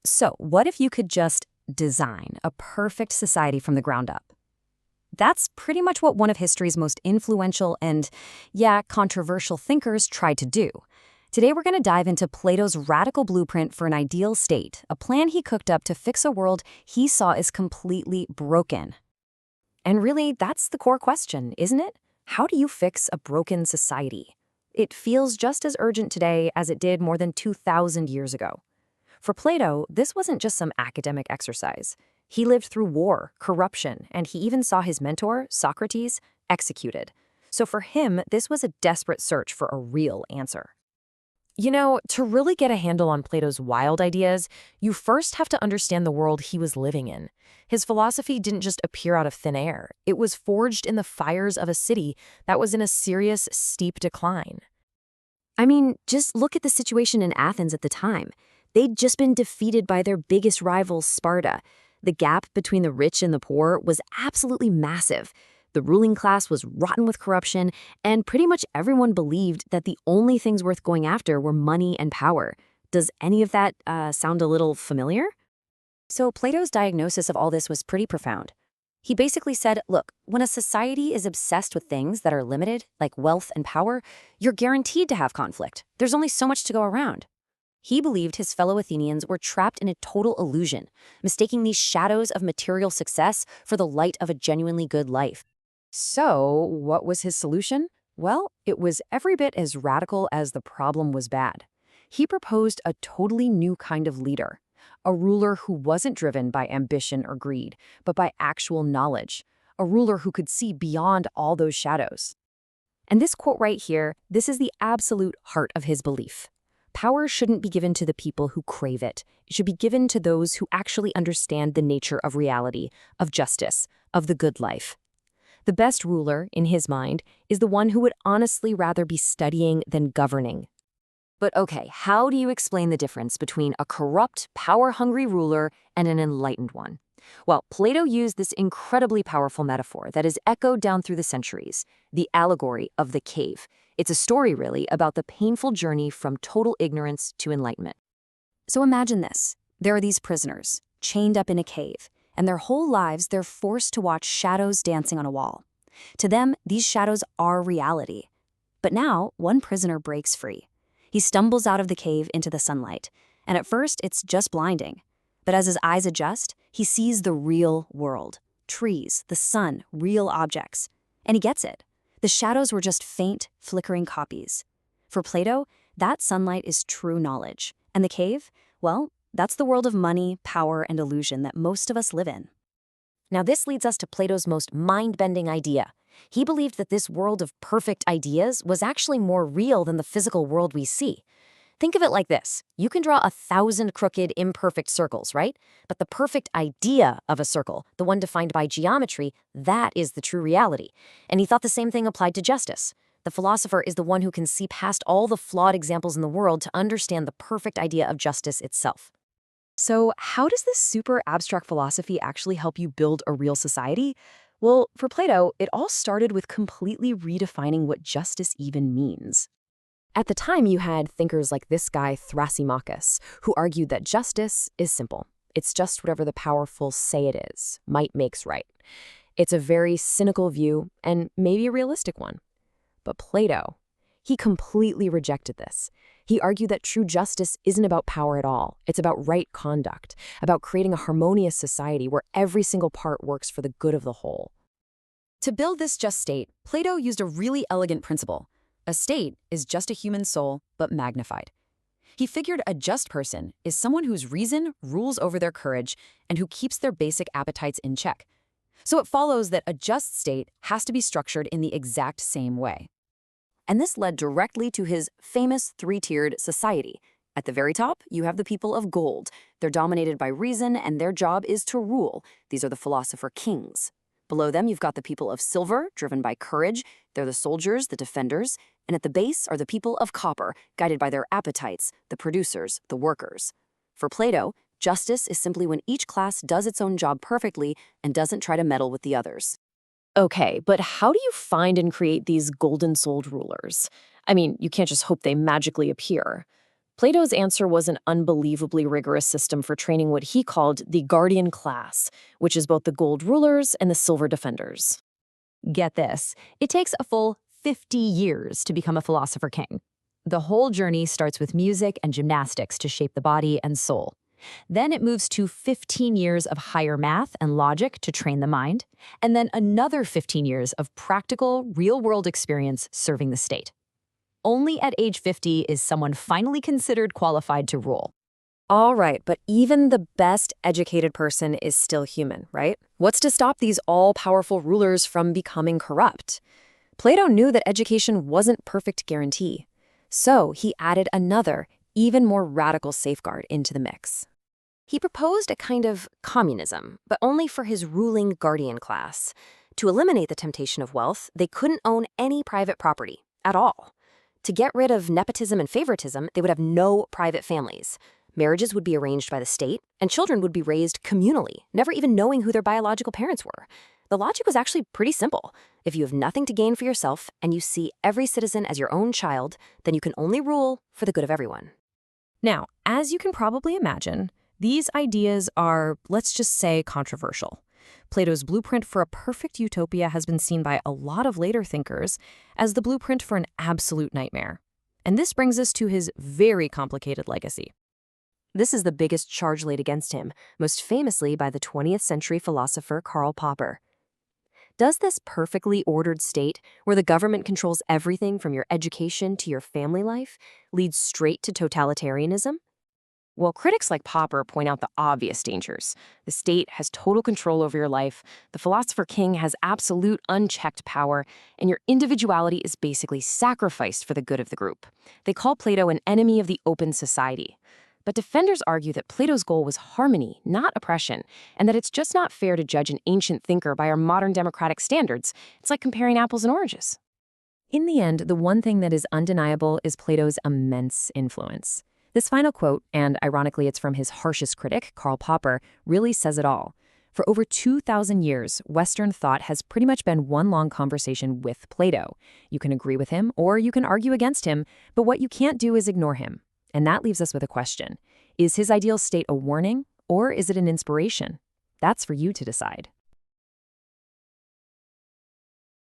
So, what if you could just design a perfect society from the ground up? That's pretty much what one of history's most influential and, yeah, controversial thinkers tried to do. Today, we're going to dive into Plato's radical blueprint for an ideal state, a plan he cooked up to fix a world he saw as completely broken. And really, that's the core question, isn't it? How do you fix a broken society? It feels just as urgent today as it did more than 2,000 years ago. For Plato, this wasn't just some academic exercise. He lived through war, corruption, and he even saw his mentor, Socrates, executed. So for him, this was a desperate search for a real answer. You know, to really get a handle on Plato's wild ideas, you first have to understand the world he was living in. His philosophy didn't just appear out of thin air. It was forged in the fires of a city that was in a serious, steep decline. I mean, just look at the situation in Athens at the time. They'd just been defeated by their biggest rival, Sparta. The gap between the rich and the poor was absolutely massive. The ruling class was rotten with corruption, and pretty much everyone believed that the only things worth going after were money and power. Does any of that sound a little familiar? So Plato's diagnosis of all this was pretty profound. He basically said, look, when a society is obsessed with things that are limited, like wealth and power, you're guaranteed to have conflict. There's only so much to go around. He believed his fellow Athenians were trapped in a total illusion, mistaking these shadows of material success for the light of a genuinely good life. So, what was his solution? Well, it was every bit as radical as the problem was bad. He proposed a totally new kind of leader, a ruler who wasn't driven by ambition or greed, but by actual knowledge, a ruler who could see beyond all those shadows. And this quote right here, this is the absolute heart of his belief. Power shouldn't be given to the people who crave it. It should be given to those who actually understand the nature of reality, of justice, of the good life. The best ruler, in his mind, is the one who would honestly rather be studying than governing. But okay, how do you explain the difference between a corrupt, power-hungry ruler and an enlightened one? Well, Plato used this incredibly powerful metaphor that is echoed down through the centuries, the allegory of the cave. It's a story, really, about the painful journey from total ignorance to enlightenment. So imagine this. There are these prisoners, chained up in a cave, and their whole lives they're forced to watch shadows dancing on a wall. To them, these shadows are reality. But now, one prisoner breaks free. He stumbles out of the cave into the sunlight, and at first it's just blinding. But as his eyes adjust, he sees the real world. Trees, the sun, real objects. And he gets it. The shadows were just faint, flickering copies. For Plato, that sunlight is true knowledge. And the cave, well, that's the world of money, power, and illusion that most of us live in. Now this leads us to Plato's most mind-bending idea. He believed that this world of perfect ideas was actually more real than the physical world we see. Think of it like this. You can draw 1,000 crooked, imperfect circles, right? But the perfect idea of a circle, the one defined by geometry, that is the true reality. And he thought the same thing applied to justice. The philosopher is the one who can see past all the flawed examples in the world to understand the perfect idea of justice itself. So how does this super abstract philosophy actually help you build a real society? Well, for Plato, it all started with completely redefining what justice even means. At the time, you had thinkers like this guy, Thrasymachus, who argued that justice is simple. It's just whatever the powerful say it is. Might makes right. It's a very cynical view and maybe a realistic one. But Plato, he completely rejected this. He argued that true justice isn't about power at all. It's about right conduct, about creating a harmonious society where every single part works for the good of the whole. To build this just state, Plato used a really elegant principle. A state is just a human soul, but magnified. He figured a just person is someone whose reason rules over their courage and who keeps their basic appetites in check. So it follows that a just state has to be structured in the exact same way. And this led directly to his famous three-tiered society. At the very top, you have the people of gold. They're dominated by reason, and their job is to rule. These are the philosopher kings. Below them, you've got the people of silver, driven by courage. They're the soldiers, the defenders. And at the base are the people of copper, guided by their appetites, the producers, the workers. For Plato, justice is simply when each class does its own job perfectly and doesn't try to meddle with the others. Okay, but how do you find and create these golden-souled rulers? I mean, you can't just hope they magically appear. Plato's answer was an unbelievably rigorous system for training what he called the guardian class, which is both the gold rulers and the silver defenders. Get this, it takes a full 50 years to become a philosopher king. The whole journey starts with music and gymnastics to shape the body and soul. Then it moves to 15 years of higher math and logic to train the mind, and then another 15 years of practical, real-world experience serving the state. Only at age 50 is someone finally considered qualified to rule. All right, but even the best educated person is still human, right? What's to stop these all-powerful rulers from becoming corrupt? Plato knew that education wasn't perfect guarantee. So he added another, even more radical safeguard into the mix. He proposed a kind of communism, but only for his ruling guardian class. To eliminate the temptation of wealth, they couldn't own any private property at all. To get rid of nepotism and favoritism, they would have no private families. Marriages would be arranged by the state, and children would be raised communally, never even knowing who their biological parents were. The logic was actually pretty simple. If you have nothing to gain for yourself and you see every citizen as your own child, then you can only rule for the good of everyone. Now, as you can probably imagine, these ideas are, let's just say, controversial. Plato's blueprint for a perfect utopia has been seen by a lot of later thinkers as the blueprint for an absolute nightmare. And this brings us to his very complicated legacy. This is the biggest charge laid against him, most famously by the 20th century philosopher Karl Popper. Does this perfectly ordered state, where the government controls everything from your education to your family life, lead straight to totalitarianism? Well, critics like Popper point out the obvious dangers. The state has total control over your life, the Philosopher King has absolute unchecked power, and your individuality is basically sacrificed for the good of the group. They call Plato an enemy of the open society. But defenders argue that Plato's goal was harmony, not oppression, and that it's just not fair to judge an ancient thinker by our modern democratic standards. It's like comparing apples and oranges. In the end, the one thing that is undeniable is Plato's immense influence. This final quote, and ironically it's from his harshest critic, Karl Popper, really says it all. For over 2,000 years, Western thought has pretty much been one long conversation with Plato. You can agree with him, or you can argue against him, but what you can't do is ignore him. And that leaves us with a question. Is his ideal state a warning, or is it an inspiration? That's for you to decide.